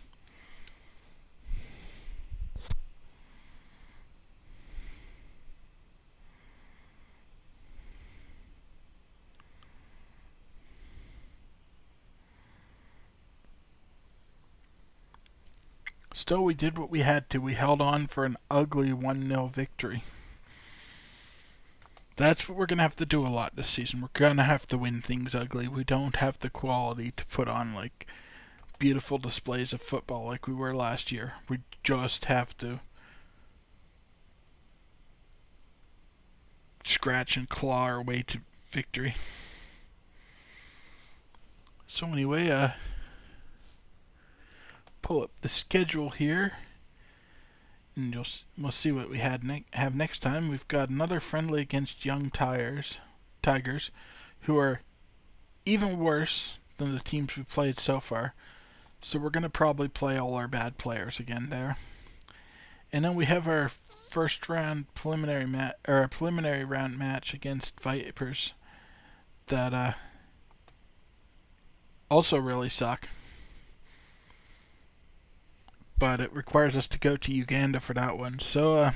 Still, we did what we had to. We held on for an ugly 1-0 victory. That's what we're going to have to do a lot this season. We're going to have to win things ugly. We don't have the quality to put on like beautiful displays of football like we were last year. We just have to scratch and claw our way to victory. So anyway, pull up the schedule here, and we'll see what we have next time. We've got another friendly against Young Tigers, who are even worse than the teams we've played so far. So we're going to probably play all our bad players again there. And then we have our first round preliminary round match against Vipers that also really suck. But it requires us to go to Uganda for that one. So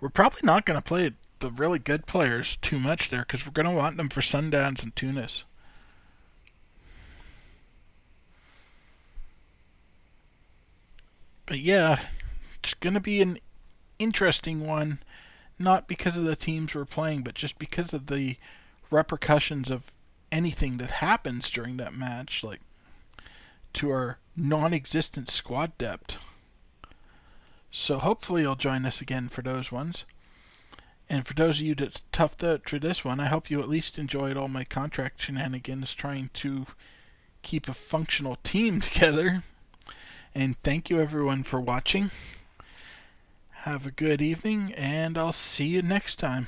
we're probably not going to play the really good players too much there, because we're going to want them for Sundowns and Tunis. But yeah, it's going to be an interesting one, not because of the teams we're playing, but just because of the repercussions of anything that happens during that match, like to our non-existent squad depth. So hopefully you'll join us again for those ones. And for those of you that toughed out through this one, I hope you at least enjoyed all my contract shenanigans trying to keep a functional team together. And thank you everyone for watching. Have a good evening, and I'll see you next time.